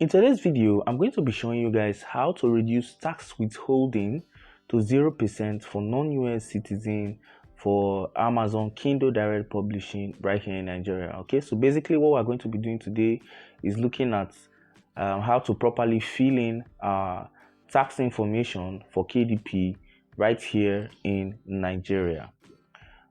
In today's video, I'm going to be showing you guys how to reduce tax withholding to 0% for non-US citizen for Amazon Kindle Direct Publishing right here in Nigeria. Okay, so basically what we're going to be doing today is looking at how to properly fill in tax information for KDP right here in Nigeria.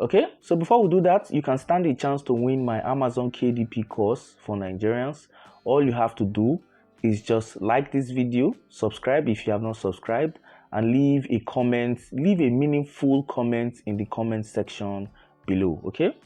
Okay, so before we do that, you can stand a chance to win my Amazon KDP course for Nigerians. All you have to do is just like this video, subscribe if you have not subscribed, and leave a comment, leave a meaningful comment in the comment section below. Okay,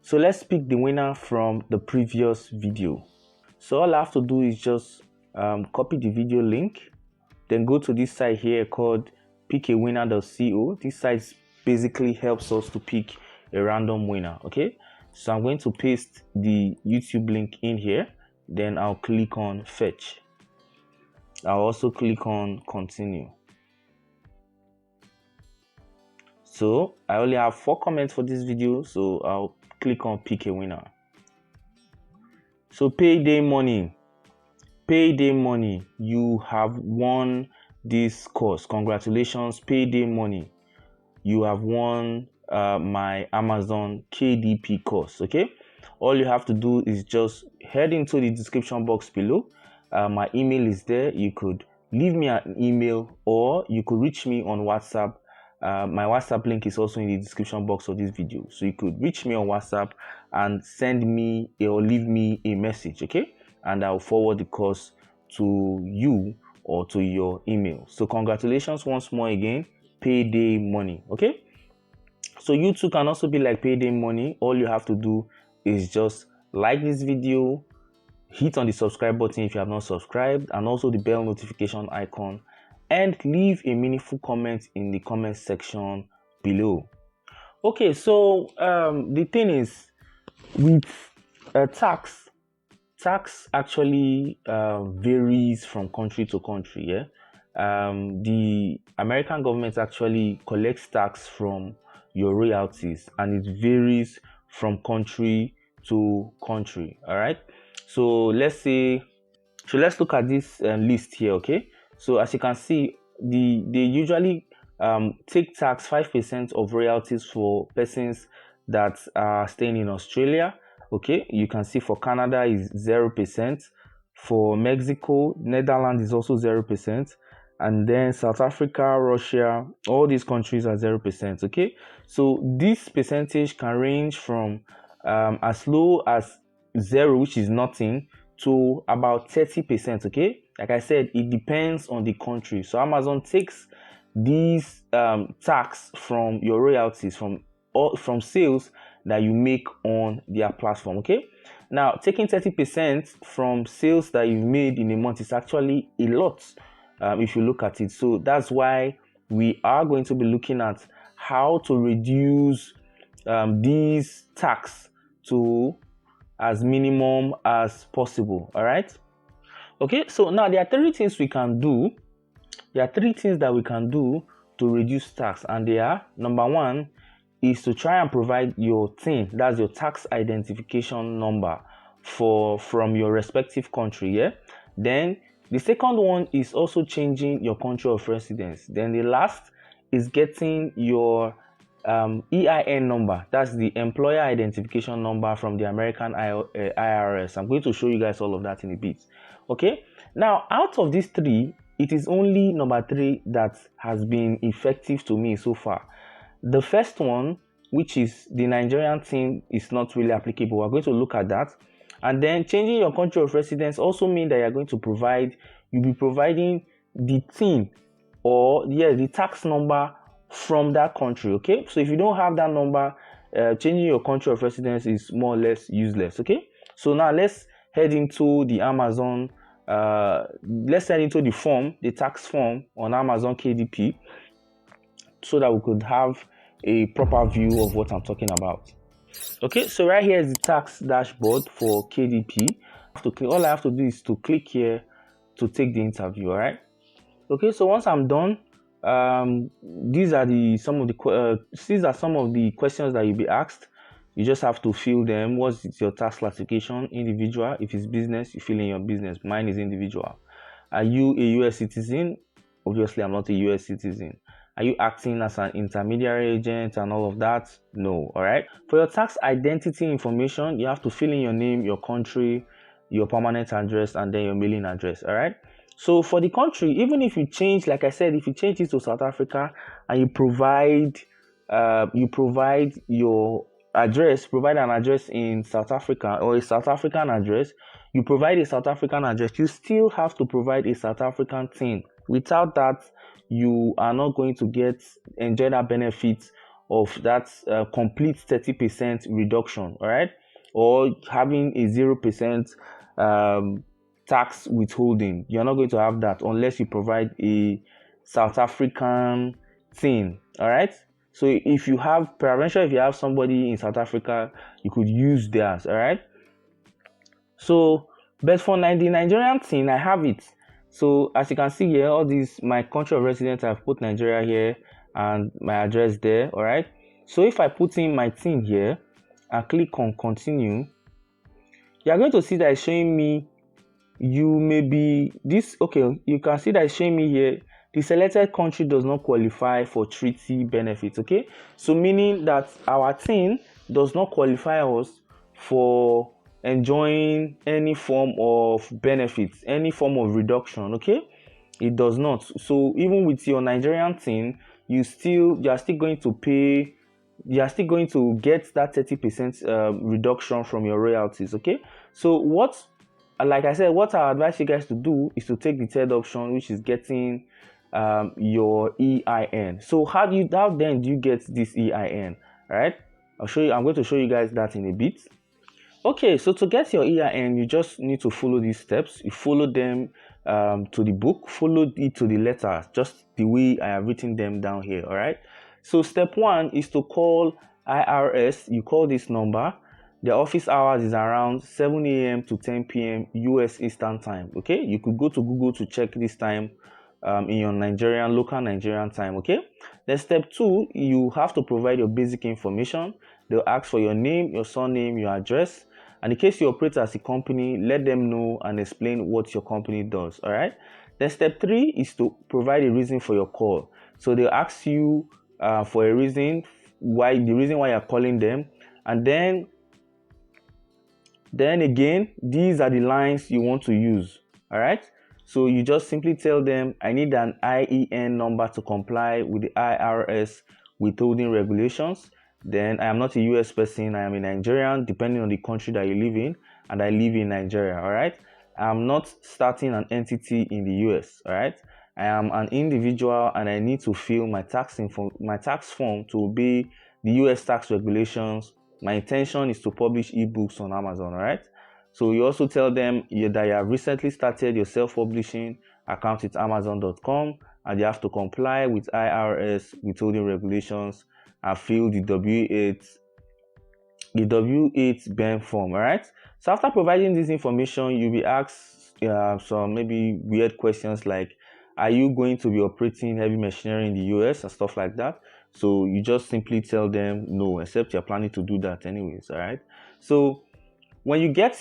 so let's pick the winner from the previous video. So all I have to do is just copy the video link, then go to this site here called pickawinner.co. This site basically helps us to pick a random winner. Okay, so I'm going to paste the YouTube link in here, then I'll click on fetch. I'll also click on continue. So I only have 4 comments for this video, so I'll click on pick a winner. So payday money, you have won this course. Congratulations, payday money, you have won my Amazon KDP course. Okay, all you have to do is just head into the description box below. My email is there. You could leave me an email or you could reach me on WhatsApp. My WhatsApp link is also in the description box of this video, so you could reach me on WhatsApp and send me or leave me a message. Okay, and I'll forward the course to you or to your email. So congratulations once more again, payday money. Okay, so you too can also be like payday money. All you have to do is just like this video, hit on the subscribe button if you have not subscribed, and also the bell notification icon, and leave a meaningful comment in the comment section below. Okay, so the thing is, with tax actually varies from country to country. Yeah, the American government actually collects tax from your royalties, and it varies from country to country. All right, so let's look at this list here. Okay, so as you can see, they usually take tax 5% of royalties for persons that are staying in Australia. Okay, you can see for Canada is 0%, for Mexico, Netherlands is also 0%, and then South Africa, Russia, all these countries are 0%. Okay, so this percentage can range from as low as 0, which is nothing, to about 30%. Okay, like I said, it depends on the country. So Amazon takes these tax from your royalties from sales that you make on their platform. Okay, now taking 30% from sales that you've made in a month is actually a lot if you look at it. So that's why we are going to be looking at how to reduce these tax to as minimum as possible. All right, okay, so now there are 3 things we can do. There are 3 things that we can do to reduce tax, and they are: number 1 is to try and provide your TIN, that's your tax identification number, from your respective country. Yeah, then the second one is also changing your country of residence. Then the last is getting your EIN number, that's the employer identification number from the American IRS. I'm going to show you guys all of that in a bit. Okay, now out of these 3, it is only number 3 that has been effective to me so far. The first one, which is the Nigerian thing, is not really applicable. We're going to look at that. And then changing your country of residence also means that you'll be providing the TIN, or the tax number from that country. Okay, so if you don't have that number, changing your country of residence is more or less useless. Okay, so now let's head into the Amazon let's head into the form, the tax form on Amazon KDP, so that we could have a proper view of what I'm talking about. Okay, so right here is the tax dashboard for KDP. All I have to do is to click here to take the interview. All right, okay, so once I'm done, these are some of the questions that you'll be asked. You just have to fill them. What's your tax classification? Individual. If it's business, you fill in your business. Mine is individual. Are you a US citizen? Obviously, I'm not a US citizen. Are you acting as an intermediary agent and all of that? No. All right. For your tax identity information, you have to fill in your name, your country, your permanent address, and then your mailing address. All right. So for the country, even if you change, like I said, if you change it to South Africa and you provide your address, provide an address in South Africa or a South African address, you provide a South African address, you still have to provide a South African TIN. Without that, you are not going to enjoy that benefit of that complete 30% reduction, all right? Or having a 0% tax withholding. You're not going to have that unless you provide a South African TIN, all right? So if you have, peradventure, if you have somebody in South Africa, you could use theirs, all right? So, but for the Nigerian thing, I have it. So as you can see here, all these, my country of residence, I've put Nigeria here and my address there, all right? So if I put in my thing here and click on continue, you are going to see that it's showing me, you may be this, okay, you can see that it's showing me here, the selected country does not qualify for treaty benefits, okay? So meaning that our thing does not qualify us for enjoying any form of benefits, any form of reduction, okay? It does not. So even with your Nigerian thing, you are still going to pay, you are still going to get that 30% reduction from your royalties, okay? So like I said, what I advise you guys to do is to take the third option, which is getting your EIN. So how then do you get this EIN? All right, I'm going to show you guys that in a bit. Okay, so to get your EIN, you just need to follow these steps. You follow them to the book, follow it to the letter, just the way I have written them down here. All right. So step 1 is to call IRS. You call this number. The office hours is around 7 a.m. to 10 p.m. US Eastern Time. Okay, you could go to Google to check this time in your local Nigerian time. Okay, then step 2, you have to provide your basic information. They'll ask for your name, your surname, your address, and in case you operate as a company, let them know and explain what your company does. All right, then step 3 is to provide a reason for your call. So they'll ask you for a reason why you're calling them, and then again, these are the lines you want to use. All right, so you just simply tell them, I need an IEN number to comply with the IRS withholding regulations. Then I am not a US person, I am a Nigerian, depending on the country that you live in, and I live in Nigeria. All right, I'm not starting an entity in the US. All right, I am an individual and I need to fill my tax form to obey the US tax regulations. My intention is to publish ebooks on Amazon. All right, so you also tell them that you have recently started your self-publishing account with Amazon.com and you have to comply with IRS withholding regulations and fill the W8 BEN form. All right, so after providing this information, you'll be asked some maybe weird questions like, are you going to be operating heavy machinery in the US and stuff like that? So you just simply tell them no, except you're planning to do that anyways. All right, so when you get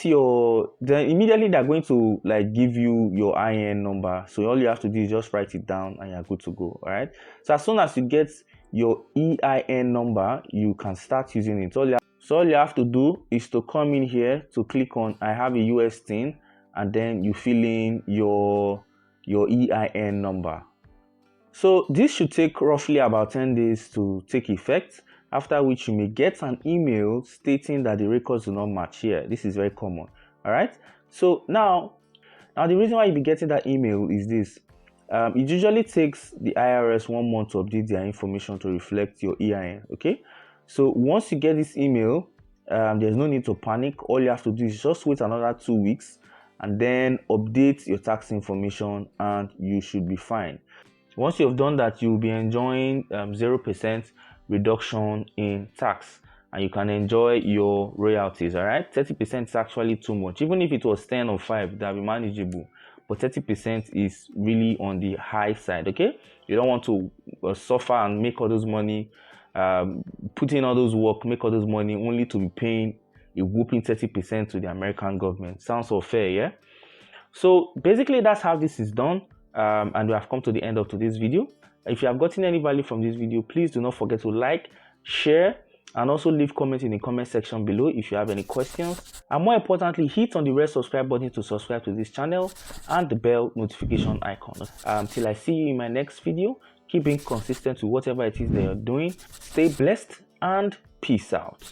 then immediately they're going to like give you your IN number. So all you have to do is just write it down and you're good to go. All right, so as soon as you get your EIN number, you can start using it. So all you have to do is to come in here to click on I have a US thing, and then you fill in your EIN number. So this should take roughly about 10 days to take effect, after which you may get an email stating that the records do not match here. This is very common. All right, so now the reason why you'll be getting that email is this. It usually takes the IRS 1 month to update their information to reflect your EIN. Okay, so once you get this email, there's no need to panic. All you have to do is just wait another 2 weeks and then update your tax information and you should be fine. Once you've done that, you'll be enjoying 0% reduction in tax and you can enjoy your royalties. All right, 30% is actually too much. Even if it was 10 or 5, that'll be manageable, but 30% is really on the high side. Okay, you don't want to suffer and make all those money put in all those work, make all those money, only to be paying a whooping 30% to the American government. Sounds so fair, yeah? So basically that's how this is done, and we have come to the end of today's video. If you have gotten any value from this video, please do not forget to like, share, and also leave comments in the comment section below if you have any questions. And more importantly, hit on the red subscribe button to subscribe to this channel and the bell notification icon. Till I see you in my next video, keep being consistent with whatever it is that you're doing. Stay blessed and peace out.